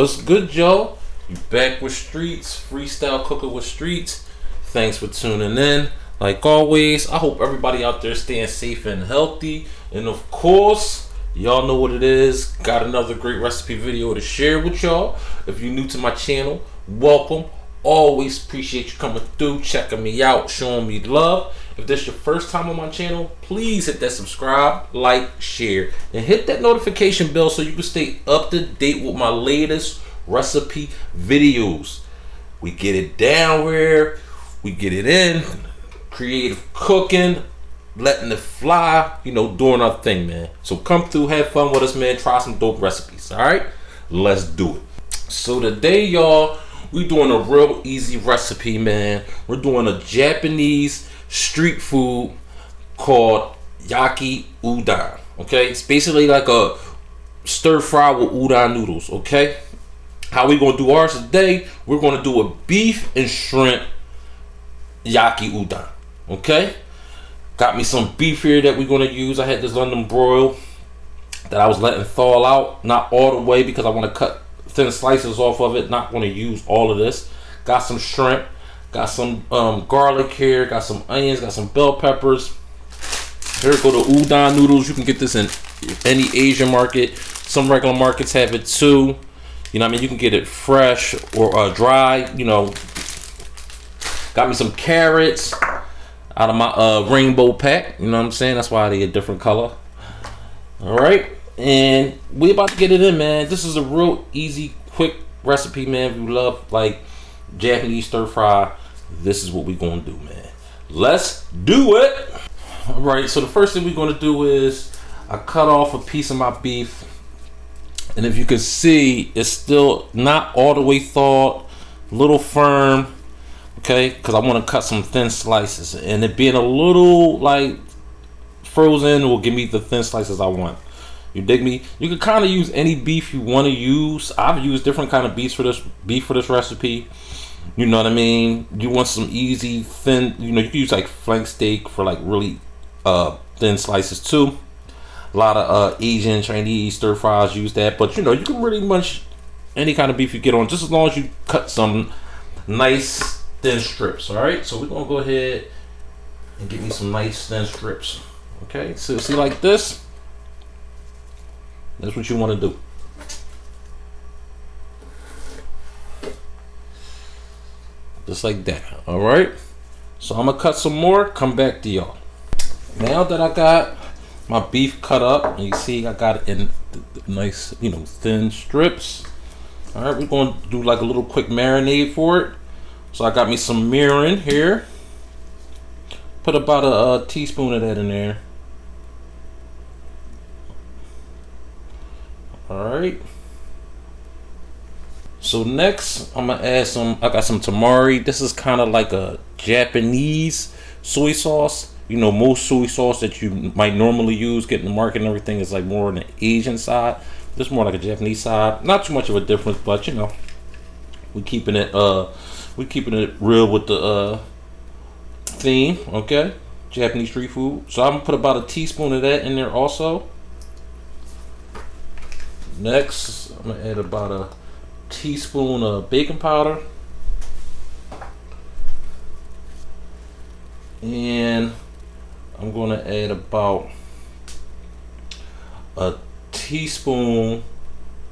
What's good, y'all? You back with Streets, freestyle cooking with Streets. Thanks for tuning in. Like always, I hope everybody out there staying safe and healthy. And of course, y'all know what it is. Got another great recipe video to share with y'all. If you're new to my channel, welcome. Always appreciate you coming through, checking me out, showing me love. If this is your first time on my channel, please hit that subscribe, like, share, and hit that notification bell so you can stay up to date with my latest recipe videos. We get it down where we get it in, creative cooking, letting it fly, doing our thing, man. So come through, have fun with us, man. Try some dope recipes, all right? Let's do it. So today, y'all, we doing a real easy recipe, man. We're doing a Japanese street food called Yaki Udon. Okay, it's basically like a stir fry with udon noodles. Okay, how we gonna do ours today? We're gonna do a beef and shrimp Yaki Udon. Okay, got me some beef here that we're gonna use. I had this London broil that I was letting thaw out, not all the way because I want to cut thin slices off of it. Not going to use all of this. Got some shrimp. Got some garlic here, got some onions, got some bell peppers. Here go the udon noodles. You can get this in any Asian market. Some regular markets have it too. You know what I mean? You can get it fresh or dry, Got me some carrots out of my rainbow pack. You know what I'm saying? That's why they a different color. All right. And we about to get it in, man. This is a real easy, quick recipe, man. If you love like Japanese stir fry, this is what we're gonna do, man. Let's do it. All right, so the first thing we're gonna do is I cut off a piece of my beef, and if you can see, it's still not all the way thawed, a little firm, okay, because I want to cut some thin slices, and it being a little like frozen will give me the thin slices I want. You dig me? You can kind of use any beef you want to use. I've used different kind of beef for this recipe. You know what I mean? You want some easy, thin, you can use like flank steak for like really thin slices too. A lot of Asian, Chinese stir fries use that. But you can really much any kind of beef you get on, just as long as you cut some nice thin strips. All right, so we're gonna go ahead and get me some nice thin strips. Okay, so see like this? That's what you want to do. Just like that. All right, so I'm gonna cut some more, come back to y'all. Now that I got my beef cut up, and you see I got it in nice thin strips. All right, we're gonna do like a little quick marinade for it. So I got me some mirin here. Put about a teaspoon of that in there. All right. So next, I'm gonna add I got some tamari. This is kind of like a Japanese soy sauce. Most soy sauce that you might normally use, get in the market and everything, is like more on the Asian side. This is more like a Japanese side. Not too much of a difference, but we keeping it real with the theme, okay? Japanese street food. So I'm gonna put about a teaspoon of that in there also. Next, I'm gonna add about a teaspoon of baking powder, and I'm going to add about a teaspoon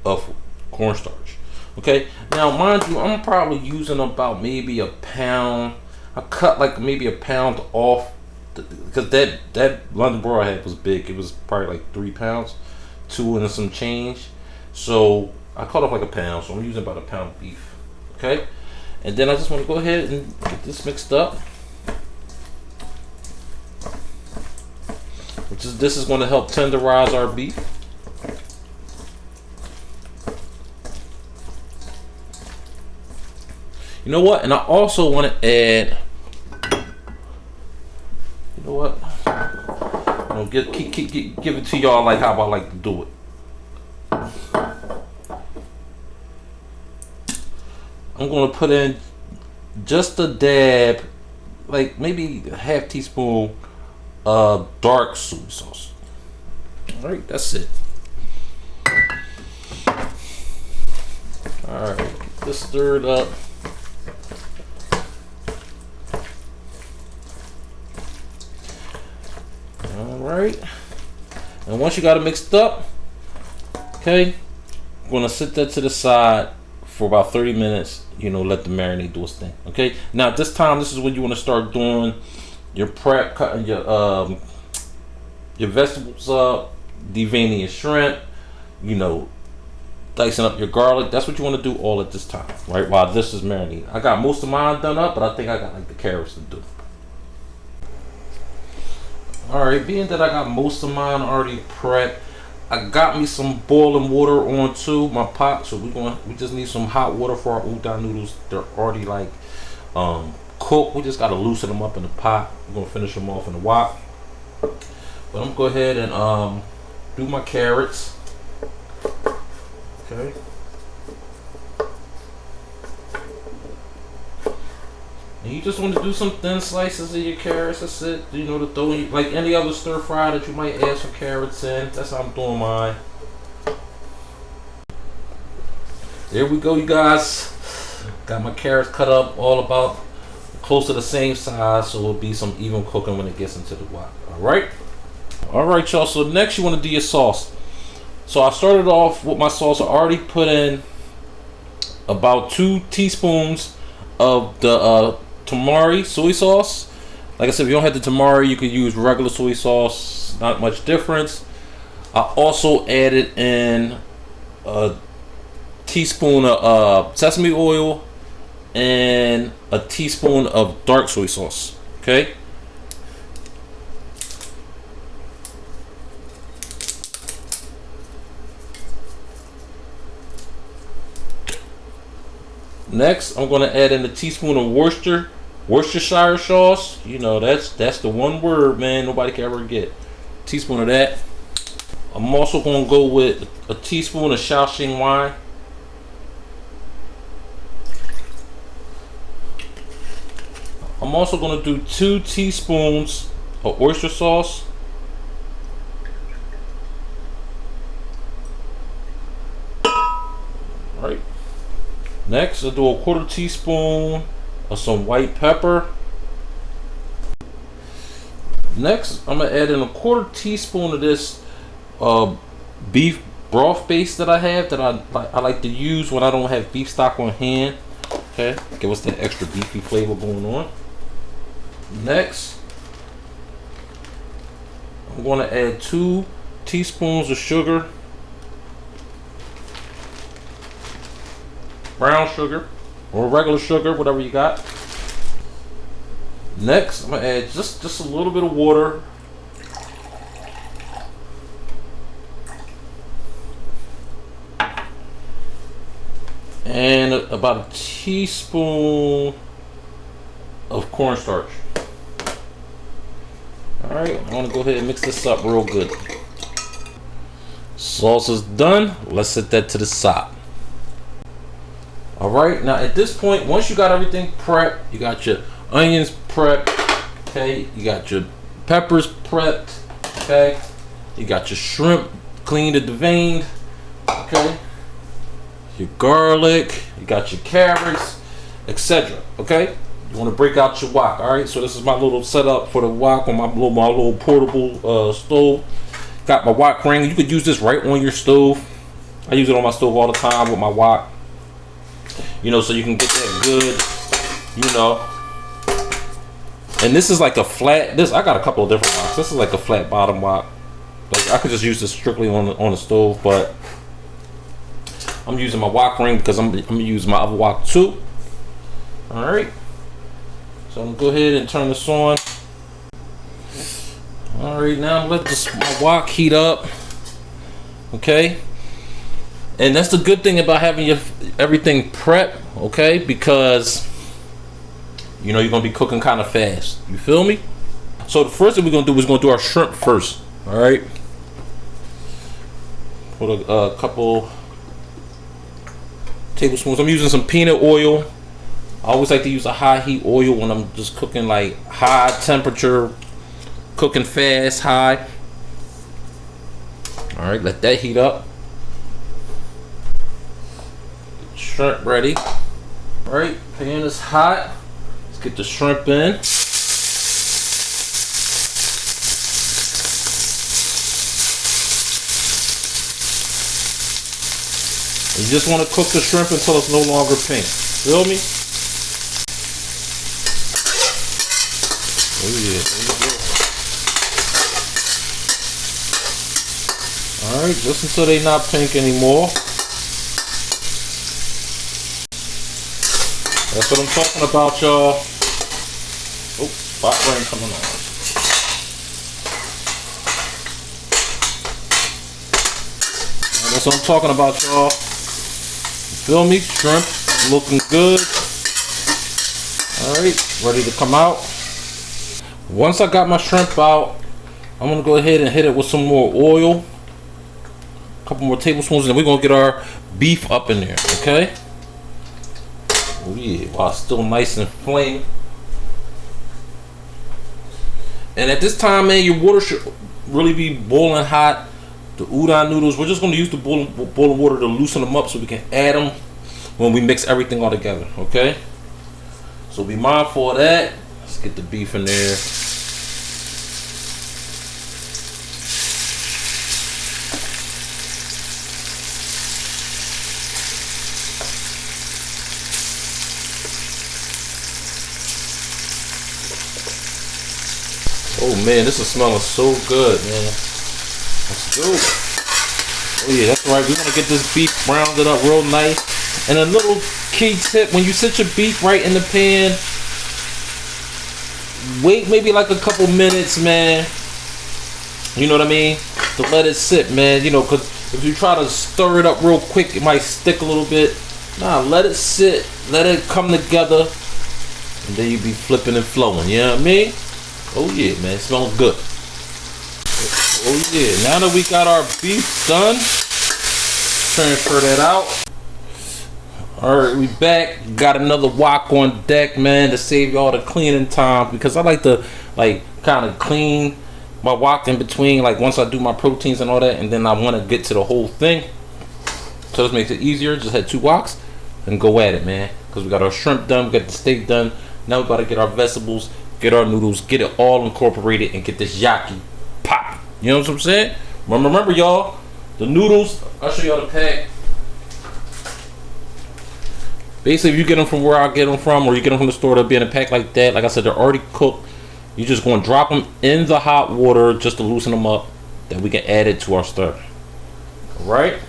of cornstarch. Okay, now mind you, I'm probably using about maybe a pound. I cut like maybe a pound off because that London broil I had was big. It was probably like 3 pounds, 2 and some change. So I cut off like a pound, so I'm using about a pound of beef. Okay, and then I just want to go ahead and get this mixed up. This is going to help tenderize our beef. You know what? And I also want to add. You know what? Give it to y'all like how I like to do it. I'm going to put in just a dab, like maybe a half teaspoon of dark soy sauce. All right, that's it. All Alright, get this stirred up. Alright. And once you got it mixed up, okay, I'm gonna set that to the side for about 30 minutes, you know, let the marinade do its thing. Okay. Now at this time, this is when you want to start doing your prep, cutting your vegetables up, deveining your shrimp, you know, dicing up your garlic. That's what you want to do all at this time, right? While this is marinating. I got most of mine done up, but I think I got like the carrots to do. Alright, being that I got most of mine already prepped, I got me some boiling water onto my pot. So we just need some hot water for our udon noodles. They're already like cooked. We just gotta loosen them up in the pot. We're gonna finish them off in the wok. But I'm gonna go ahead and do my carrots. Okay. And you just want to do some thin slices of your carrots. That's it. You know, to throw in, like any other stir fry that you might add some carrots in. That's how I'm doing mine. There we go, you guys. Got my carrots cut up all about close to the same size, so it'll be some even cooking when it gets into the wok. Alright? Alright, y'all. So next you want to do your sauce. So I started off with my sauce. I already put in about 2 teaspoons of the tamari soy sauce. Like I said, if you don't have the tamari, you could use regular soy sauce. Not much difference. I also added in a teaspoon of sesame oil and a teaspoon of dark soy sauce. Okay. Next, I'm gonna add in a teaspoon of Worcestershire sauce. You know, that's the one word, man, nobody can ever get. Teaspoon of that. I'm also gonna go with a teaspoon of Shaoxing wine. I'm also gonna do 2 teaspoons of oyster sauce. Right. Next, I'll do a 1/4 teaspoon of some white pepper. Next, I'm gonna add in a 1/4 teaspoon of this beef broth base that I have that I like to use when I don't have beef stock on hand. Okay, give us that extra beefy flavor going on. Next, I'm gonna add 2 teaspoons of sugar. Brown sugar or regular sugar, whatever you got. Next, I'm gonna add just a little bit of water. And about a teaspoon of cornstarch. Alright, I'm gonna go ahead and mix this up real good. Sauce is done. Let's set that to the side. Alright, now at this point, once you got everything prepped, you got your onions prepped, okay, you got your peppers prepped, okay, you got your shrimp cleaned and deveined, okay, your garlic, you got your carrots, etc. Okay, you want to break out your wok. Alright, so this is my little setup for the wok on my little portable stove. Got my wok ring. You could use this right on your stove. I use it on my stove all the time with my wok. You know, so you can get that good, you know. And this is like a flat, I got a couple of different woks. This is like a flat bottom wok. Like I could just use this strictly on the stove, but I'm using my wok ring because I'm gonna use my other wok too. Alright. So I'm gonna go ahead and turn this on. Alright, now let my wok heat up. Okay. And that's the good thing about having everything prepped, okay? Because you know you're gonna be cooking kind of fast. You feel me? So the first thing we're gonna do is do our shrimp first. All right. Put a couple tablespoons. I'm using some peanut oil. I always like to use a high heat oil when I'm just cooking, like high temperature, cooking fast, high. All right, let that heat up. shrimp ready. Alright, pan is hot. Let's get the shrimp in. You just want to cook the shrimp until it's no longer pink. Feel me? Oh yeah, there you go. Alright, just until they're not pink anymore. That's what I'm talking about, y'all. Oh, hot rain coming on. That's what I'm talking about, y'all. Feel me? Shrimp looking good. Alright, ready to come out. Once I got my shrimp out, I'm gonna go ahead and hit it with some more oil. A couple more tablespoons, and then we're gonna get our beef up in there, okay? Oh yeah, while it's still nice and flame. And at this time, man, your water should really be boiling hot. The udon noodles, we're just going to use the boiling water to loosen them up so we can add them when we mix everything all together, okay? So be mindful of that. Let's get the beef in there. Oh man, this is smelling so good, man. Let's go. Oh yeah, that's right. We're gonna get this beef browned up real nice. And a little key tip: when you sit your beef right in the pan, wait maybe like a couple minutes, man. You know what I mean? To let it sit, man. You know, cause if you try to stir it up real quick, it might stick a little bit. Nah, let it sit, let it come together, and then you be flipping and flowing. You know what I mean? Oh yeah, man, it smells good. Oh yeah, now that we got our beef done, transfer that out. Alright, we back. Got another wok on deck, man, to save y'all the cleaning time, because I like to kind of clean my wok in between, like once I do my proteins and all that, and then I want to get to the whole thing. So this makes it easier. Just had 2 woks and go at it, man, because we got our shrimp done, we got the steak done. Now we got to get our vegetables, get our noodles, get it all incorporated, and get this yaki pop. You know what I'm saying? Remember, y'all, the noodles, I'll show y'all the pack. Basically, if you get them from where I get them from, or you get them from the store, they'll be in a pack like that. Like I said, they're already cooked. You're just going to drop them in the hot water just to loosen them up. Then we can add it to our stuff. Alright?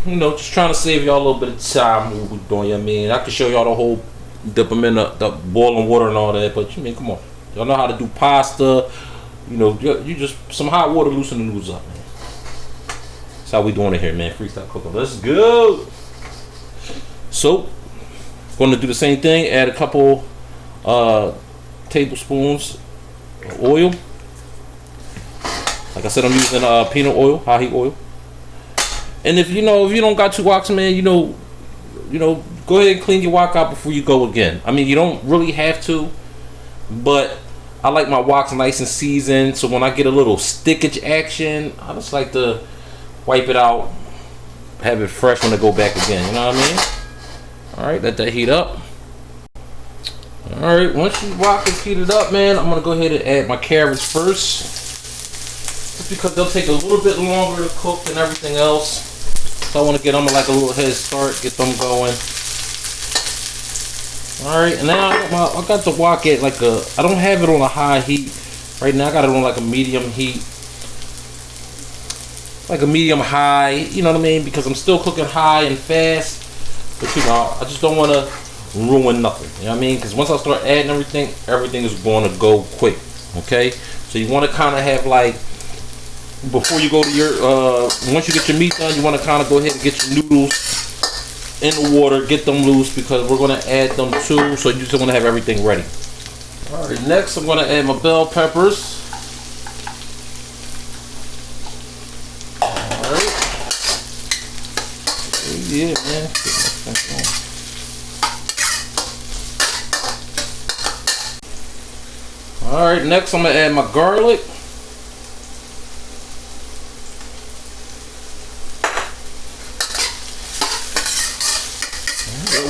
You know, just trying to save y'all a little bit of time. What we're doing, you know what I mean? I can show y'all the whole, dip them in the boiling water and all that, but you mean, come on. Y'all know how to do pasta. You know, you just some hot water, loosen the noodles up, man. That's how we doing it here, man. Freestyle cooking. Let's go. So, going to do the same thing. Add a couple tablespoons of oil. Like I said, I'm using peanut oil, high heat oil. And if you don't got 2 woks, man, you know, go ahead and clean your wok out before you go again. I mean, you don't really have to, but I like my woks nice and seasoned, so when I get a little stickage action, I just like to wipe it out, have it fresh when I go back again. You know what I mean? Alright, let that heat up. Alright, once your wok is heated up, man, I'm going to go ahead and add my carrots first. Just because they'll take a little bit longer to cook than everything else. So I want to get them like a little head start, get them going. Alright, and now I got the wok at like I don't have it on a high heat. Right now I got it on like a medium heat. Like a medium high, you know what I mean? Because I'm still cooking high and fast. But you know, I just don't want to ruin nothing. You know what I mean? Because once I start adding everything is going to go quick. Okay? So you want to kind of have like, before you go to your, once you get your meat done, you want to kind of go ahead and get your noodles in the water, get them loose, because we're going to add them too, so you just want to have everything ready. Alright, next I'm going to add my bell peppers. Alright. Yeah, man. Alright, next I'm going to add my garlic.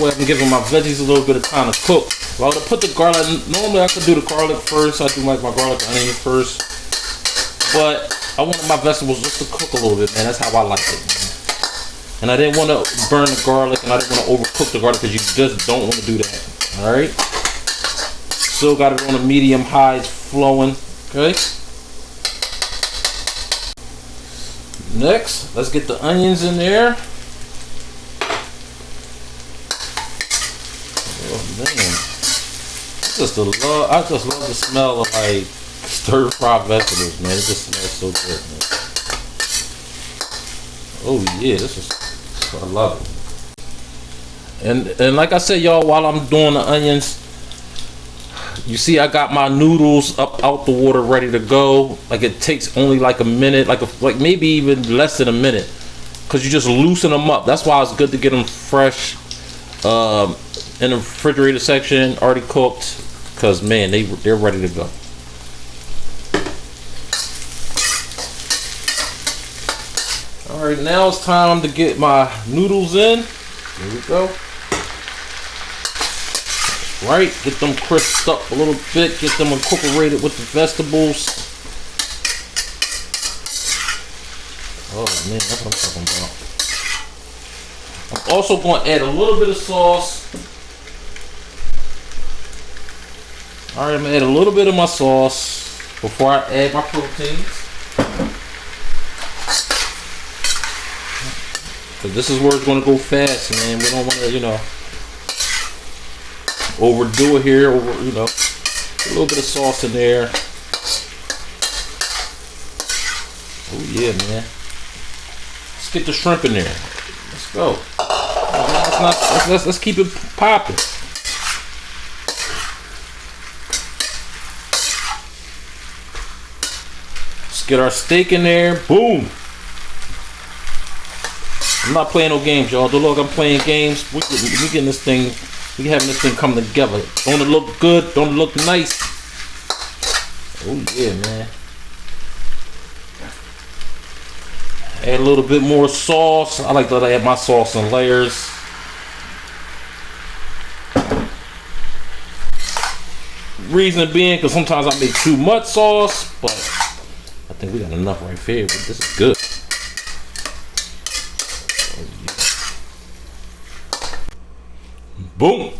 way I'm giving my veggies a little bit of time to cook. Well, to put the garlic, normally I could do the garlic first. I do like my garlic and onion first. But I wanted my vegetables just to cook a little bit, man. That's how I like it, man. And I didn't want to burn the garlic, and I didn't want to overcook the garlic because you just don't want to do that. Alright? Still got it on a medium high, it's flowing. Okay? Next, let's get the onions in there. Oh man. I just love the smell of like stir-fried vegetables, man. It just smells so good, man. Oh yeah, I love it. And like I said, y'all, while I'm doing the onions, you see I got my noodles up out the water ready to go. Like it takes only like a minute, like maybe even less than a minute, because you just loosen them up. That's why it's good to get them fresh in the refrigerator section, already cooked, because man, they're ready to go. All right, now it's time to get my noodles in. Here we go. Right, get them crisped up a little bit, get them incorporated with the vegetables. Oh man, that's what I'm talking about. I'm also going to add a little bit of sauce. All right, I'm going to add a little bit of my sauce before I add my proteins. Because this is where it's going to go fast, man. We don't want to, overdo it here. A little bit of sauce in there. Oh yeah, man. Let's get the shrimp in there. Let's go. Let's keep it popping. Let's get our steak in there. Boom. I'm not playing no games, y'all. Don't look, I'm playing games. We getting this thing. We having this thing come together. Don't it look good? Don't it look nice? Oh yeah, man. Add a little bit more sauce. I like to add my sauce in layers. Reason being, because sometimes I make too much sauce, but I think we got enough right here. But this is good. Boom.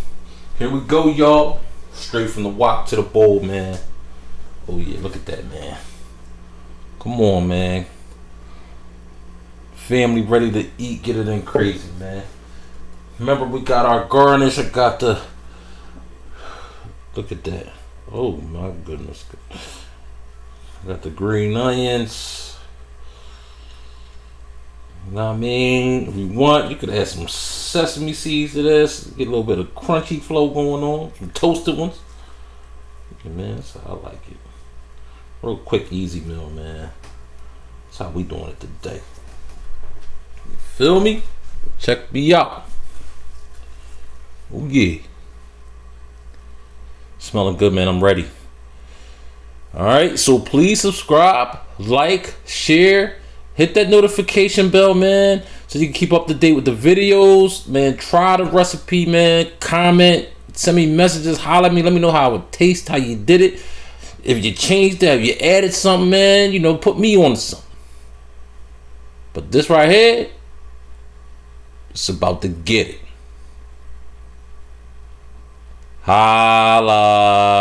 Here we go, y'all. Straight from the wok to the bowl, man. Oh yeah, look at that, man. Come on, man. Family ready to eat, get it in crazy, man. Remember, we got our garnish. I got the... Look at that. Oh my goodness. I got the green onions. You know what I mean? If you want, you could add some sesame seeds to this. Get a little bit of crunchy flow going on. Some toasted ones. Okay, man, that's how I like it. Real quick, easy meal, man. That's how we doing it today. You feel me? Check me out. Oh yeah. Smelling good, man. I'm ready. Alright, so please subscribe, like, share. Hit that notification bell, man, so you can keep up to date with the videos. Man, try the recipe, man. Comment, send me messages, holler at me. Let me know how it tastes, how you did it. If you changed that, if you added something, man, put me on something. But this right here, it's about to get it. Holla.